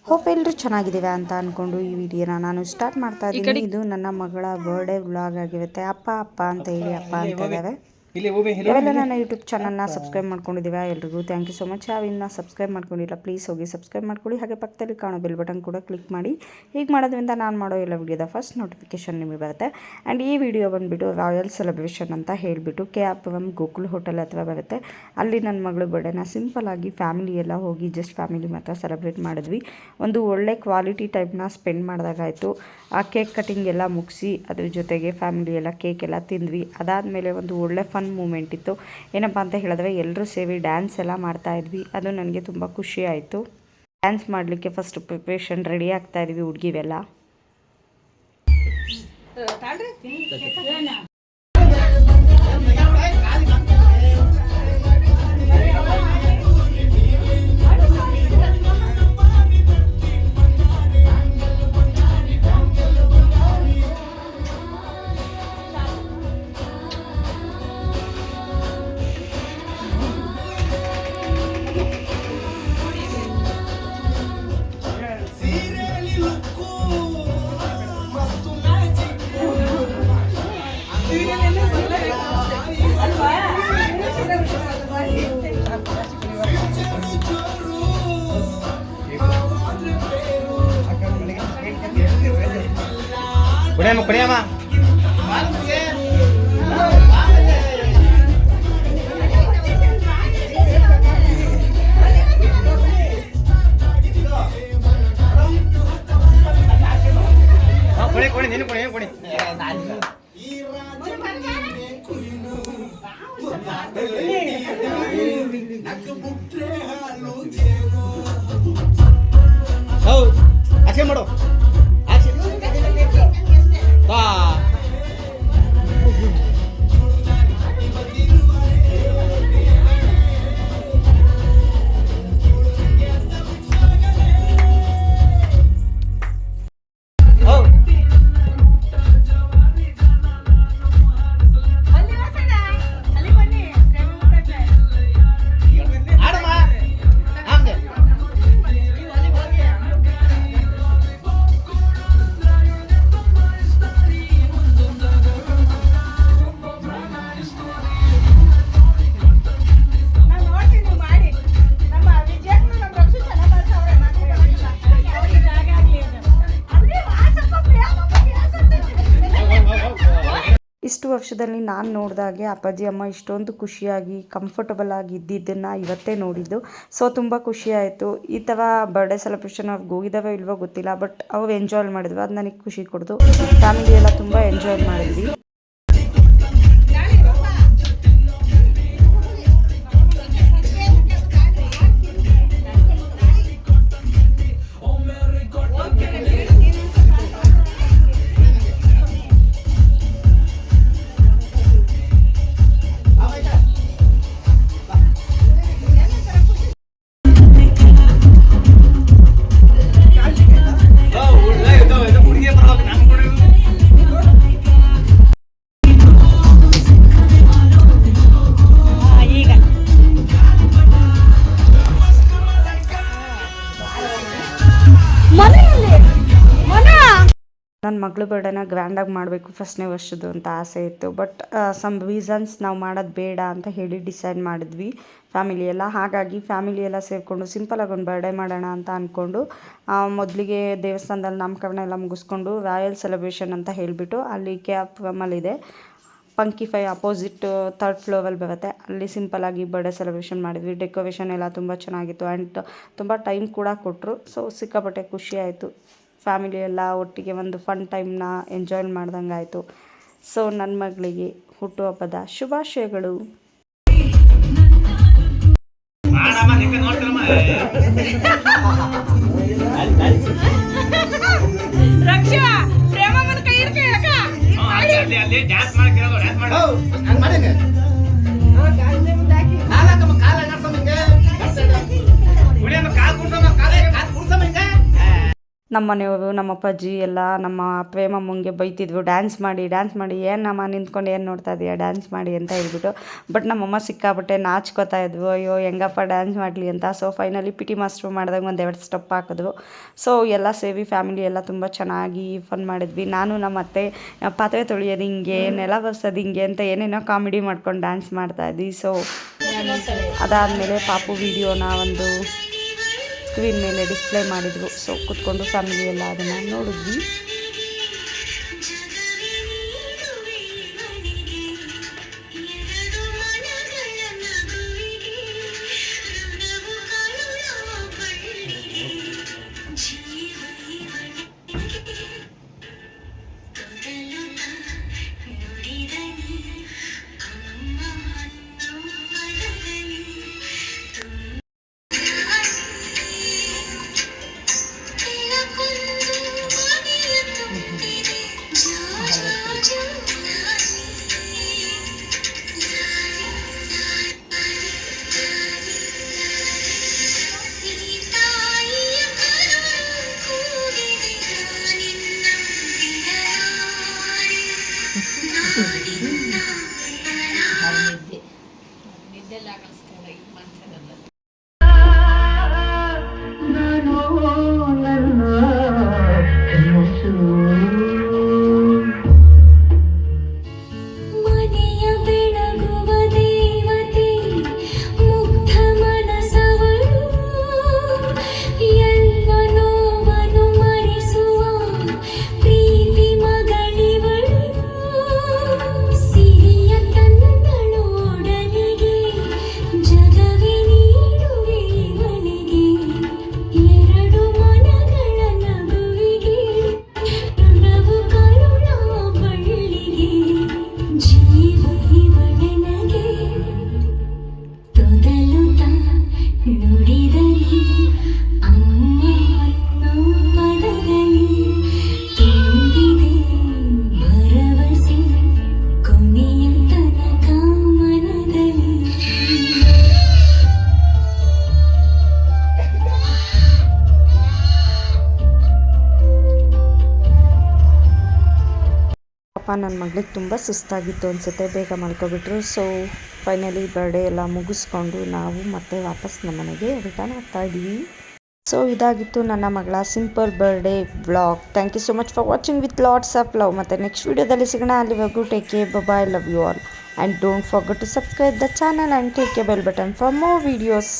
Hope ಎಲ್ಲರೂ ಚೆನ್ನಾಗಿದ್ದೀವಿ ಅಂತ ಅಂದ್ಕೊಂಡು ಈ ವಿಡಿಯೋನ ನಾನು ಸ್ಟಾರ್ಟ್ ಮಾಡ್ತಾ ಇದ್ದೀನಿ. ಇದು ನನ್ನ ಮಗಳ ಬರ್ಡೇ ವ್ಲಾಗ್ ಆಗಿರುತ್ತೆ. ಅಪ್ಪ ಅಪ್ಪ ಅಂತ ಹೇಳಿ ಅಪ್ಪ ಅಂತ ಇದ್ದಾವೆ. ಯಾವೆಲ್ಲ ನನ್ನ ಯೂಟ್ಯೂಬ್ ಚಾನಲ್ನ ಸಬ್ಸ್ಕ್ರೈಬ್ ಮಾಡ್ಕೊಂಡಿದ್ದೀವಿ ಎಲ್ರಿಗೂ ಥ್ಯಾಂಕ್ ಯು ಸೊ ಮಚ್. ಯಾವಿನ್ನ ಸಬ್ಸ್ಕ್ರೈಬ್ ಮಾಡ್ಕೊಂಡಿಲ್ಲ ಪ್ಲೀಸ್ ಹೋಗಿ ಸಬ್ಸ್ಕ್ರೈಬ್ ಮಾಡ್ಕೊಳ್ಳಿ. ಹಾಗೆ ಪಕ್ಕದಲ್ಲಿ ಕಾಣೋ ಬೆಲ್ ಬಟನ್ ಕೂಡ ಕ್ಲಿಕ್ ಮಾಡಿ. ಹೀಗೆ ಮಾಡೋದ್ರಿಂದ ನಾನು ಮಾಡೋ ಎಲ್ಲ ವಿಡಿಯೋದ ಫಸ್ಟ್ ನೋಟಿಫಿಕೇಶನ್ ನಿಮಗೆ ಬರುತ್ತೆ. ಆ್ಯಂಡ್ ಈ ವಿಡಿಯೋ ಬಂದುಬಿಟ್ಟು ರಾಯಲ್ ಸೆಲೆಬ್ರೇಷನ್ ಅಂತ ಹೇಳಿಬಿಟ್ಟು KFM ಗೋಕುಲ್ ಹೋಟೆಲ್ ಹತ್ರ ಬರುತ್ತೆ. ಅಲ್ಲಿ ನನ್ನ ಮಗಳು ಬರ್ಡೇನ ಸಿಂಪಲ್ಲಾಗಿ ಫ್ಯಾಮಿಲಿ ಎಲ್ಲ ಹೋಗಿ ಜಸ್ಟ್ ಫ್ಯಾಮಿಲಿ ಮಾತ್ರ ಸೆಲೆಬ್ರೇಟ್ ಮಾಡಿದ್ವಿ. ಒಂದು ಒಳ್ಳೆ ಕ್ವಾಲಿಟಿ ಟೈಮ್ನ ಸ್ಪೆಂಡ್ ಮಾಡಿದಾಗಾಯಿತು. ಆ ಕೇಕ್ ಕಟಿಂಗ್ ಎಲ್ಲ ಮುಗಿಸಿ ಅದ್ರ ಜೊತೆಗೆ ಫ್ಯಾಮಿಲಿ ಎಲ್ಲ ಕೇಕ್ ಎಲ್ಲ ತಿಂದ್ವಿ. ಅದಾದಮೇಲೆ ಒಂದು ಒಳ್ಳೆ ಫನ್ ಮೂಮೆಂಟ್ ಇತ್ತು. ಏನಪ್ಪ ಅಂತ ಹೇಳಿದ್ರೆ ಎಲ್ಲರೂ ಸೇರಿ ಡ್ಯಾನ್ಸ್ ಎಲ್ಲ ಮಾಡ್ತಾಯಿದ್ವಿ. ಅದು ನನಗೆ ತುಂಬ ಖುಷಿ ಆಯಿತು. ಡ್ಯಾನ್ಸ್ ಮಾಡಲಿಕ್ಕೆ ಫಸ್ಟ್ ಪ್ರಿಪ್ರೇಷನ್ ರೆಡಿ ಆಗ್ತಾಯಿದ್ವಿ ಹುಡುಗಿವೆಲ್ಲ. ಕುಡಿಯಮ್ಮ ಕೊಡಿ ನೀನು ಕೊಡಿ ಕೊಡಿ ಹೌದು ಆಚೆ ಮಾಡು ಇಷ್ಟು ವರ್ಷದಲ್ಲಿ ನಾನು ನೋಡಿದಾಗೆ ಅಪ್ಪಾಜಿ ಅಮ್ಮ ಇಷ್ಟೊಂದು ಖುಷಿಯಾಗಿ ಕಂಫರ್ಟಬಲ್ ಆಗಿ ಇದ್ದಿದ್ದನ್ನು ಇವತ್ತೇ ನೋಡಿದ್ದು. ಸೊ ತುಂಬ ಖುಷಿಯಾಯಿತು. ಈ ಥರ ಬರ್ಡೇ ಸೆಲೆಬ್ರೇಷನ್ ಅವ್ರಿಗೆ ಹೋಗಿದ್ದಾವೆ ಇಲ್ವೋ ಗೊತ್ತಿಲ್ಲ, ಬಟ್ ಅವು ಎಂಜಾಯ್ ಮಾಡಿದ್ವಿ. ಅದು ನನಗೆ ಖುಷಿ ಕೊಡ್ತು. ಫ್ಯಾಮಿಲಿ ಎಲ್ಲ ತುಂಬ ಎಂಜಾಯ್ ಮಾಡಿದ್ವಿ. ನನ್ನ ಮಗಳು ಬರ್ಡೇನ ಗ್ರ್ಯಾಂಡಾಗಿ ಮಾಡಬೇಕು ಫಸ್ಟ್ನೇ ವರ್ಷದ್ದು ಅಂತ ಆಸೆ ಇತ್ತು. ಬಟ್ ಸಮ್ ರೀಸನ್ಸ್ ನಾವು ಮಾಡೋದು ಬೇಡ ಅಂತ ಹೇಳಿ ಡಿಸೈಡ್ ಮಾಡಿದ್ವಿ ಫ್ಯಾಮಿಲಿ ಎಲ್ಲ. ಹಾಗಾಗಿ ಫ್ಯಾಮಿಲಿ ಎಲ್ಲ ಸೇರಿಕೊಂಡು ಸಿಂಪಲಾಗಿ ಒಂದು ಬರ್ಡೇ ಮಾಡೋಣ ಅಂತ ಅಂದ್ಕೊಂಡು ಮೊದಲಿಗೆ ದೇವಸ್ಥಾನದಲ್ಲಿ ನಾಮಕರಣ ಎಲ್ಲ ಮುಗಿಸ್ಕೊಂಡು ರಾಯಲ್ ಸೆಲೆಬ್ರೇಷನ್ ಅಂತ ಹೇಳಿಬಿಟ್ಟು ಅಲ್ಲಿ KFMಲ್ಲಿದೆ ಪಂಕಿ5 ಅಪೋಸಿಟ್ 3rd ಫ್ಲೋರಲ್ಲಿ ಬರುತ್ತೆ. ಅಲ್ಲಿ ಸಿಂಪಲಾಗಿ ಬರ್ಡೇ ಸೆಲೆಬ್ರೇಷನ್ ಮಾಡಿದ್ವಿ. ಡೆಕೋರೇಷನ್ ಎಲ್ಲ ತುಂಬ ಚೆನ್ನಾಗಿತ್ತು ಆ್ಯಂಡ್ ತುಂಬ ಟೈಮ್ ಕೂಡ ಕೊಟ್ಟರು. ಸೊ ಸಿಕ್ಕಾಪಟ್ಟೆ ಖುಷಿ ಆಯಿತು. ಫ್ಯಾಮಿಲಿ ಎಲ್ಲ ಒಟ್ಟಿಗೆ ಒಂದು ಫನ್ ಟೈಮ್ನ ಎಂಜಾಯ್ ಮಾಡ್ದಂಗೆ ಆಯಿತು. ಸೊ ನನ್ನ ಮಗಳಿಗೆ ಹುಟ್ಟುಹಬ್ಬದ ಶುಭಾಶಯಗಳು. ನಮ್ಮ ಮನೆಯವರು ನಮ್ಮ ಅಪ್ಪಾಜಿ ಎಲ್ಲ ನಮ್ಮ ಪ್ರೇಮಮ್ಮಂಗೆ ಬೈತಿದ್ವು ಡ್ಯಾನ್ಸ್ ಮಾಡಿ ಏನಮ್ಮ ನಿಂತ್ಕೊಂಡು ಏನು ನೋಡ್ತಾ ಇದೀಯ ಡ್ಯಾನ್ಸ್ ಮಾಡಿ ಅಂತ ಹೇಳ್ಬಿಟ್ಟು. ಬಟ್ ನಮ್ಮಮ್ಮ ಸಿಕ್ಕಾಬಿಟ್ಟೆ ನಾಚ್ಕೋತಾ ಇದ್ವು, ಅಯ್ಯೋ ಹೆಂಗಪ್ಪ ಡ್ಯಾನ್ಸ್ ಮಾಡಲಿ ಅಂತ. So finally P T master ಮಾಡಿದಾಗ ಒಂದೆರಡು ಸ್ಟೆಪ್ ಹಾಕಿದ್ವು. ಸೊ ಎಲ್ಲ ಸೇರಿ ಫ್ಯಾಮಿಲಿ ಎಲ್ಲ ತುಂಬ ಚೆನ್ನಾಗಿ ಫನ್ ಮಾಡಿದ್ವಿ. ನಾನು ನಮ್ಮ ಅತ್ತೆ ಪಾತ್ರೆ ತೊಳೆಯೋದು ಹಿಂಗೆ, ನೆಲ ಬರ್ಸೋದು ಹಿಂಗೆ ಅಂತ ಏನೇನೋ ಕಾಮಿಡಿ ಮಾಡ್ಕೊಂಡು ಡ್ಯಾನ್ಸ್ ಮಾಡ್ತಾಯಿದ್ವಿ. ಸೊ ಅದಾದಮೇಲೆ ಪಾಪು ವಿಡಿಯೋನ ಒಂದು ಸ್ಕ್ರೀನ್ ಮೇಲೆ ಡಿಸ್ಪ್ಲೇ ಮಾಡಿದ್ರು. ಸೊ ಕೂತ್ಕೊಂಡು ಫ್ಯಾಮಿಲಿ ಎಲ್ಲ ಅದನ್ನು ನೋಡಿದ್ವಿ. ನನ್ನ ಮಗಳಿಗೆ ತುಂಬ ಸುಸ್ತಾಗಿತ್ತು ಅನಿಸುತ್ತೆ, ಬೇಗ ಮಲ್ಕೊಬಿಟ್ರು. ಸೊ ಫೈನಲಿ ಬರ್ಡೇ ಎಲ್ಲ ಮುಗಿಸ್ಕೊಂಡು ನಾವು ಮತ್ತೆ ವಾಪಸ್ ನಮ್ಮ ಮನೆಗೆ ರಿಟರ್ನ್ ಆಗ್ತಾ ಇದ್ದೀವಿ. ಸೊ ಇದಾಗಿತ್ತು ನನ್ನ ಮಗಳ simple birthday vlog. Thank you so much for watching with lots of love. ಮತ್ತು ನೆಕ್ಸ್ಟ್ ವೀಡಿಯೋದಲ್ಲಿ ಸಿಗೋಣ. ಅಲ್ಲಿವರೆಗೂ take care, bye, love you all. And don't forget to subscribe the channel and take a bell button for more videos.